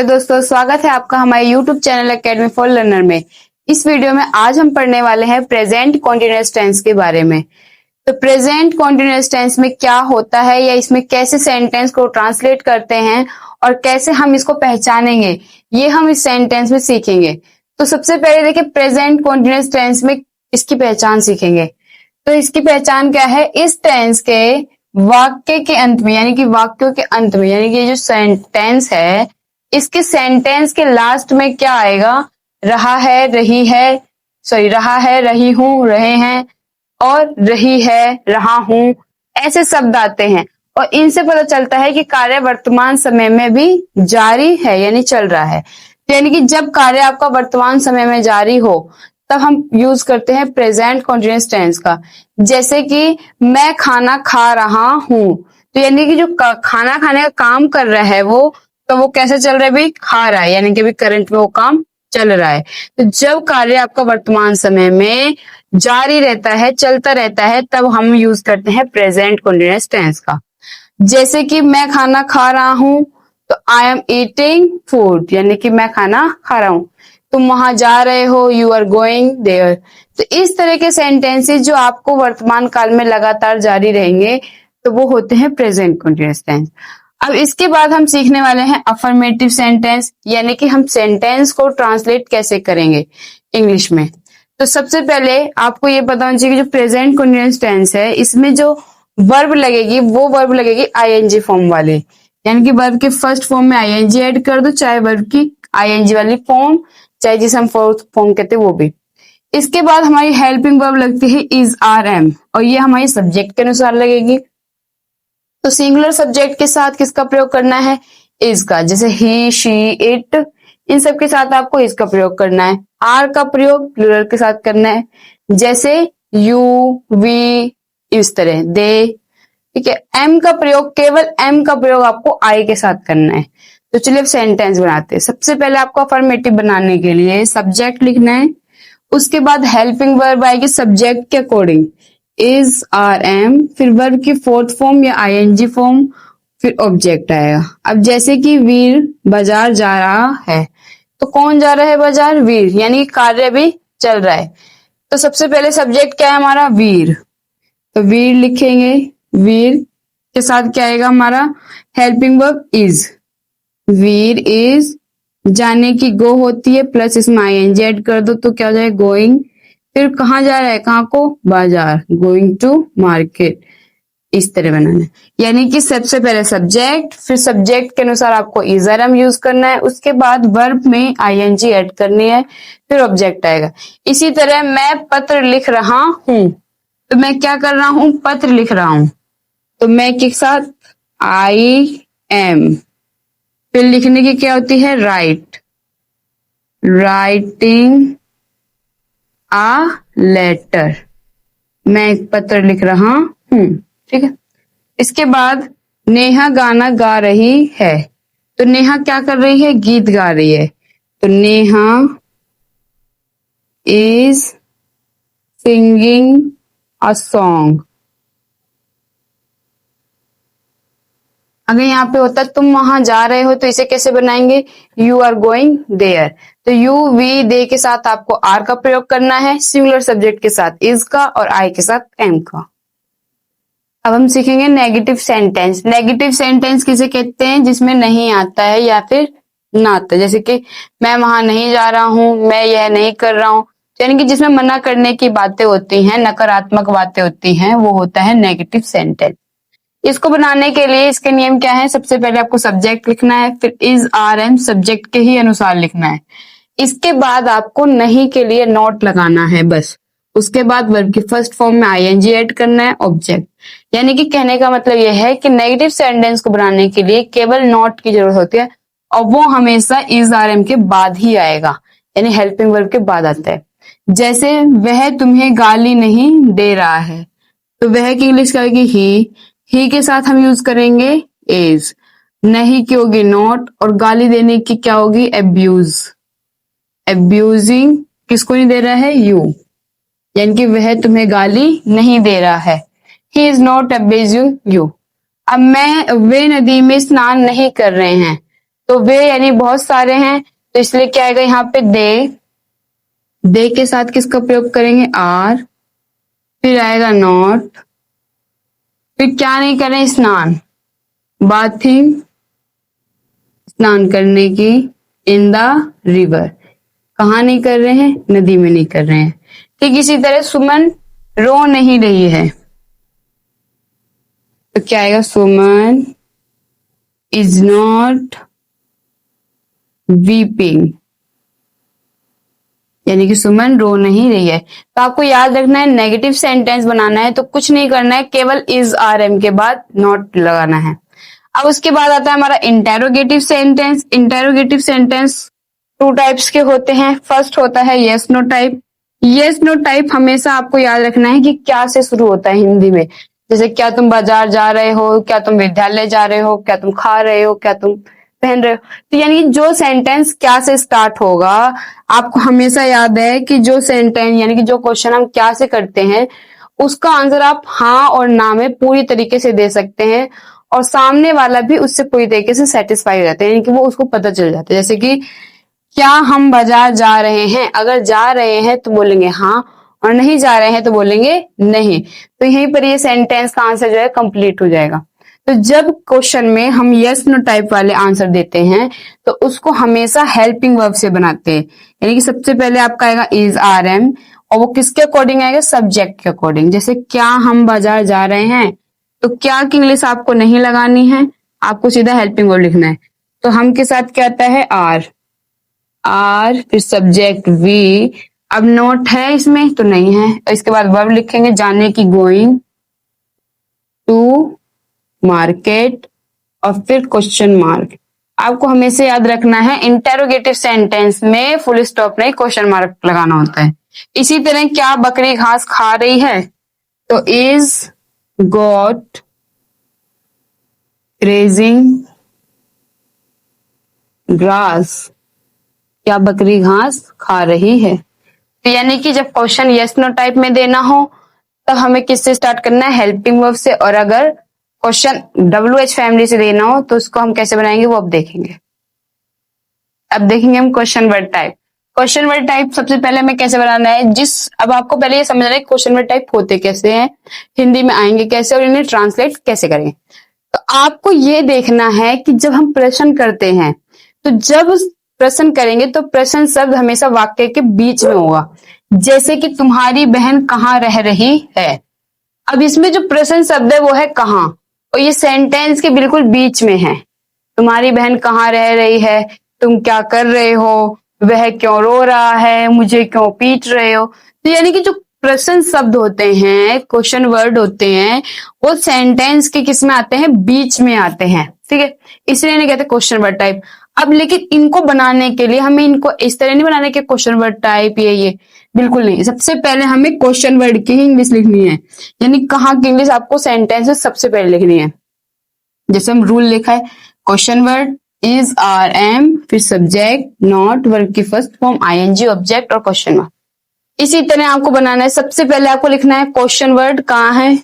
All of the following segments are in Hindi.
हेलो दोस्तों, स्वागत है आपका हमारे YouTube channel academy for learner में। इस वीडियो में आज हम पढ़ने वाले हैं प्रेजेंट कॉन्टिन्यूअस टेंस के बारे में। तो प्रेजेंट कॉन्टिन्यूअस टेंस में क्या होता है या इसमें कैसे सेंटेंस को ट्रांसलेट करते हैं और कैसे हम इसको पहचानेंगे, ये हम इस सेंटेंस में सीखेंगे। तो सबसे पहले देखिए, प्रेजेंट कॉन्टिन्यूअस टेंस में इसकी पहचान सीखेंगे। तो इसकी पहचान क्या है? इस टेंस के वाक्य के अंत में यानी कि वाक्यों के अंत में, यानी कि ये जो सेंटेंस है इसके सेंटेंस के लास्ट में क्या आएगा? रहा है, रही है, रहा है, रही हूं, रहे हैं, और रही है, रहा हूं, ऐसे शब्द आते हैं। और इनसे पता चलता है कि कार्य वर्तमान समय में भी जारी है यानी चल रहा है। यानी कि जब कार्य आपका वर्तमान समय में जारी हो तब हम यूज करते हैं प्रेजेंट कॉन्टिन्यूअस टेंस का। जैसे कि मैं खाना खा रहा हूं, तो यानी कि जो खाना खाने का काम कर रहा है वो कैसे चल रहा है भाई? खा रहा है, यानी कि अभी करंट में वो काम चल रहा है। तो जब कार्य आपका वर्तमान समय में जारी रहता है, चलता रहता है, तब हम यूज करते हैं प्रेजेंट कॉन्टिन्यूअस टेंस का। जैसे कि मैं खाना खा रहा हूं, तो आई एम ईटिंग फूड, यानी कि मैं खाना खा रहा हूं। तुम वहां जा रहे हो, यू आर गोइंग देयर। तो इस तरह के सेंटेंसेस जो आपको वर्तमान काल में लगातार जारी रहेंगे तो वो होते हैं प्रेजेंट कॉन्टिन्यूअस टेंस। अब इसके बाद हम सीखने वाले हैं अफर्मेटिव सेंटेंस, यानी कि हम सेंटेंस को ट्रांसलेट कैसे करेंगे इंग्लिश में। तो सबसे पहले आपको ये पता होना चाहिए कि जो प्रेजेंट कॉन्टिन्यूअस टेंस है इसमें जो वर्ब लगेगी वो वर्ब लगेगी आईएनजी फॉर्म वाले, यानी कि वर्ब के फर्स्ट फॉर्म में आईएनजी ऐड कर दो, चाहे वर्ब की आईएनजी वाली फॉर्म, चाहे जिसे हम फोर्थ फॉर्म कहते हैं वो भी। इसके बाद हमारी हेल्पिंग वर्ब लगती है इज, आर, एम, और ये हमारी सब्जेक्ट के अनुसार लगेगी। तो सिंगुलर सब्जेक्ट के साथ किसका प्रयोग करना है? इज का, जैसे ही, शी, इट, इन सब के साथ आपको इसका प्रयोग करना है। आर का प्रयोग प्लूरल के साथ करना है, जैसे यू, वी, इस तरह, दे। ठीक है। एम का प्रयोग, केवल एम का प्रयोग आपको आई के साथ करना है। तो चलिए अब सेंटेंस बनाते हैं। सबसे पहले आपको अफर्मेटिव बनाने के लिए सब्जेक्ट लिखना है, उसके बाद हेल्पिंग वर्ब आएगी सब्जेक्ट के अकॉर्डिंग, इज, आर, एम, फिर वर्ब की फोर्थ फॉर्म या आईएनजी फॉर्म, फिर ऑब्जेक्ट आएगा। अब जैसे कि वीर बाजार जा रहा है, तो कौन जा रहा है बाजार? वीर, यानी कार्य भी चल रहा है। तो सबसे पहले सब्जेक्ट क्या है हमारा? वीर। तो वीर लिखेंगे, वीर के साथ क्या आएगा हमारा? Helping verb is, Veer is, जाने की गो होती है प्लस इसमें आईएनजी ऐड कर दो तो क्या हो जाएगा? गोइंग। फिर कहाँ जा रहा है? कहाँ को? बाजार, गोइंग टू मार्केट। इस तरह बनाना है, यानी कि सबसे पहले सब्जेक्ट, फिर सब्जेक्ट के अनुसार आपको इज, आर, एम यूज करना है, उसके बाद वर्ब में आईएनजी ऐड करनी है, फिर ऑब्जेक्ट आएगा। इसी तरह मैं पत्र लिख रहा हूं, तो मैं क्या कर रहा हूं? पत्र लिख रहा हूं। तो मैं के साथ आई एम, फिर लिखने की क्या होती है? राइट, राइटिंग आ लेटर, मैं एक पत्र लिख रहा हूं। ठीक है। इसके बाद नेहा गाना गा रही है, तो नेहा क्या कर रही है? गीत गा रही है। तो Neha is singing a song. अगर यहाँ पे होता तुम वहां जा रहे हो, तो इसे कैसे बनाएंगे? You are going there. तो यू, वी, दे के साथ आपको आर का प्रयोग करना है, सिंगुलर सब्जेक्ट के साथ इज का और आई के साथ एम का। अब हम सीखेंगे नेगेटिव सेंटेंस। नेगेटिव सेंटेंस किसे कहते हैं? जिसमें नहीं आता है या फिर ना आता है, जैसे कि मैं वहां नहीं जा रहा हूं, मैं यह नहीं कर रहा हूं, यानी कि जिसमें मना करने की बातें होती हैं, नकारात्मक बातें होती हैं, वो होता है नेगेटिव सेंटेंस। इसको बनाने के लिए इसके नियम क्या है? सबसे पहले आपको सब्जेक्ट लिखना है, फिर इज, आर, एम सब्जेक्ट के ही अनुसार लिखना है। इसके बाद आपको नहीं के लिए नॉट लगाना है बस। उसके बाद वर्ब की फर्स्ट फॉर्म में आईएनजी ऐड करना है, ऑब्जेक्ट। यानी कि कहने का मतलब यह है कि नेगेटिव सेंटेंस को बनाने के लिए केवल नॉट की जरूरत होती है, और वो हमेशा इज, आर, एम के बाद ही आएगा, यानी हेल्पिंग वर्ब के बाद आता है। जैसे वह तुम्हें गाली नहीं दे रहा है, तो वह की इंग्लिश क्या होगी? ही के साथ हम यूज करेंगे इज, नहीं की होगी नॉट, और गाली देने की क्या होगी? एब्यूज। एब्यूजिंग किसको नहीं दे रहा है? यू, यानी कि वह तुम्हें गाली नहीं दे रहा है। He is not abusing you. अब वे नदी में स्नान नहीं कर रहे हैं, तो वे यानी बहुत सारे हैं, तो इसलिए क्या आएगा यहाँ पे दे के साथ किसका प्रयोग करेंगे, आर, फिर आएगा नॉट, फिर क्या नहीं कर रहे हैं, स्नान, बाथिंग, स्नान करने की, इन द रिवर, कहाँ नहीं कर रहे हैं, नदी में नहीं कर रहे हैं। ठीक इसी तरह सुमन रो नहीं रही है, तो क्या आएगा, सुमन इज नॉट वीपिंग, यानी कि सुमन रो नहीं रही है। तो आपको याद रखना है, नेगेटिव सेंटेंस बनाना है तो कुछ नहीं करना है, केवल इज आर एम के बाद नॉट लगाना है। अब उसके बाद आता है हमारा interrogative sentence. Interrogative sentence two types के होते हैं। फर्स्ट होता है yes no type. Yes no type हमेशा आपको याद रखना है कि क्या से शुरू होता है हिंदी में। जैसे क्या तुम बाजार जा रहे हो, क्या तुम विद्यालय जा रहे हो, क्या तुम खा रहे हो, क्या तुम पहन रहे हो। तो यानी कि जो सेंटेंस क्या से स्टार्ट होगा, आपको हमेशा याद है कि जो सेंटेंस यानी कि जो क्वेश्चन हम क्या से करते हैं उसका आंसर आप हाँ और ना में पूरी तरीके से दे सकते हैं, और सामने वाला भी उससे पूरी तरीके से सेटिस्फाई हो जाता है, यानी कि वो उसको पता चल जाता है। जैसे कि क्या हम बाजार जा रहे हैं, अगर जा रहे हैं तो बोलेंगे हाँ, और नहीं जा रहे हैं तो बोलेंगे नहीं। तो यहीं पर ये सेंटेंस का आंसर जो है कंप्लीट हो जाएगा। तो जब क्वेश्चन में हम यस नो टाइप वाले आंसर देते हैं तो उसको हमेशा हेल्पिंग वर्ब से बनाते हैं, यानी कि सबसे पहले आपका आएगा इज आर एम, और वो किसके अकॉर्डिंग आएगा, सब्जेक्ट के अकॉर्डिंग। जैसे क्या हम बाजार जा रहे हैं, तो क्या की इंग्लिश आपको नहीं लगानी है, आपको सीधा हेल्पिंग वर्ब लिखना है। तो हम के साथ क्या आता है, आर, फिर सब्जेक्ट वी। अब नोट है इसमें तो नहीं है, और इसके बाद वर्ब लिखेंगे, जाने की, गोइंग टू मार्केट, और फिर क्वेश्चन मार्क। आपको हमेशा याद रखना है इंटेरोगेटिव सेंटेंस में फुल स्टॉप नहीं, क्वेश्चन मार्क लगाना होता है। इसी तरह क्या बकरी घास खा रही है, तो इज गॉट ग्रेजिंग ग्रास, क्या बकरी घास खा रही है। तो यानी कि जब क्वेश्चन यस नो टाइप में देना हो तब हमें किससे स्टार्ट करना है, हेल्पिंग वर्ब से, और अगर क्वेश्चन WH फैमिली से देना हो तो उसको हम कैसे बनाएंगे वो अब देखेंगे। अब देखेंगे हम question word type. Question word type सबसे पहले हमें कैसे बनाना है, अब आपको पहले ये समझना है क्वेश्चन वर्ड टाइप होते कैसे हैं, हिंदी में आएंगे कैसे, और इन्हें ट्रांसलेट कैसे करें। तो आपको ये देखना है कि जब हम प्रश्न करते हैं तो जब प्रश्न करेंगे तो प्रश्न शब्द हमेशा वाक्य के बीच में होगा। जैसे कि तुम्हारी बहन कहाँ रह रही है, अब इसमें जो प्रश्न शब्द है वो है कहाँ, और ये सेंटेंस के बिल्कुल बीच में है। तुम्हारी बहन कहाँ रह रही है, तुम क्या कर रहे हो, वह क्यों रो रहा है, मुझे क्यों पीट रहे हो। तो यानी कि जो प्रश्न शब्द होते हैं, क्वेश्चन वर्ड होते हैं, वो सेंटेंस के किस में आते हैं, बीच में आते हैं। ठीक है, इसलिए नहीं कहते क्वेश्चन वर्ड टाइप। अब लेकिन इनको बनाने के लिए हमें इनको इस तरह नहीं बनाने के क्वेश्चन वर्ड टाइप ये बिल्कुल नहीं। सबसे पहले हमें क्वेश्चन वर्ड की ही इंग्लिश लिखनी है, यानी कहाँ की इंग्लिश आपको सेंटेंस में सबसे पहले लिखनी है। जैसे हम रूल लिखा है, question word is are am, फिर सब्जेक्ट नॉट, वर्ब की फर्स्ट फॉर्म ING, ऑब्जेक्ट और क्वेश्चन मार्क। इसी तरह आपको बनाना है, सबसे पहले आपको लिखना है क्वेश्चन वर्ड कहाँ है,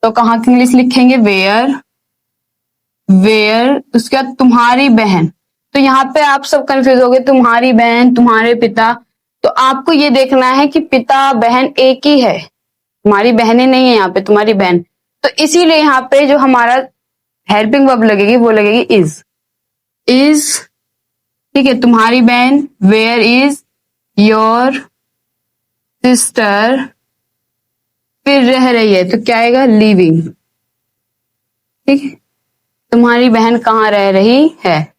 तो कहाँ की इंग्लिश लिखेंगे, वेयर, उसके बाद तुम्हारी बहन। तो यहाँ पे आप सब कंफ्यूज हो गए, तुम्हारी बहन, तुम्हारे पिता। तो आपको ये देखना है कि पिता बहन एक ही है, तुम्हारी बहनें नहीं है यहाँ पे, तुम्हारी बहन। तो इसीलिए यहाँ पे जो हमारा हेल्पिंग वर्ब लगेगी वो लगेगी इज। ठीक है, तुम्हारी बहन, वेयर इज योर सिस्टर, फिर रह रही है तो क्या आएगा, लिविंग। ठीक है, तुम्हारी बहन कहाँ रह रही है।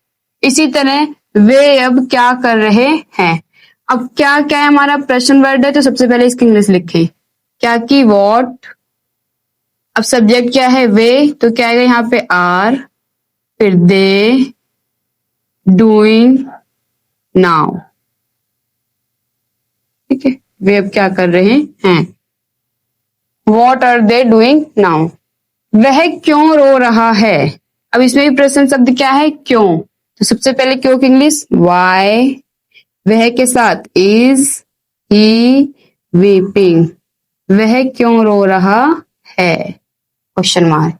इसी तरह वे अब क्या कर रहे हैं। अब क्या क्या है, हमारा प्रश्न वर्ड है तो सबसे पहले इसकी इंग्लिश लिखें, क्या की वॉट। अब सब्जेक्ट क्या है, वे, तो क्या आएगा यहाँ पे आर, फिर दे, डूइंग, नाउ। ठीक है, वे अब क्या कर रहे हैं, what are they doing now. वह क्यों रो रहा है, अब इसमें भी प्रश्न शब्द क्या है, क्यों। तो सबसे पहले क्यों की इंग्लिश वाई, वह के साथ इज ही वीपिंग, वह क्यों रो रहा है, क्वेश्चन मार्क।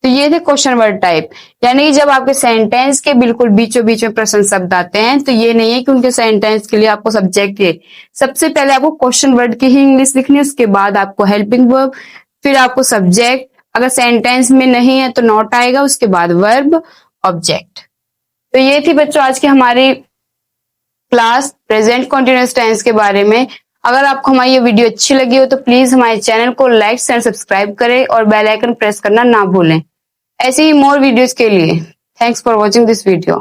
तो ये थे क्वेश्चन वर्ड टाइप, यानी कि जब आपके सेंटेंस के बिल्कुल बीचों बीच में प्रश्न शब्द आते हैं तो ये नहीं है कि उनके सेंटेंस के लिए आपको सब्जेक्ट है, सबसे पहले आपको क्वेश्चन वर्ड की ही इंग्लिश लिखनी है, उसके बाद आपको हेल्पिंग वर्ब, फिर आपको सब्जेक्ट, अगर सेंटेंस में नहीं है तो नॉट आएगा, उसके बाद वर्ब, ऑब्जेक्ट। तो ये थी बच्चों आज की हमारी क्लास प्रेजेंट कंटीन्यूअस टेंस के बारे में। अगर आपको हमारी ये वीडियो अच्छी लगी हो तो प्लीज हमारे चैनल को लाइक एंड सब्सक्राइब करें और बेल आइकन प्रेस करना ना भूलें ऐसे ही मोर वीडियोस के लिए। Thanks for watching this video.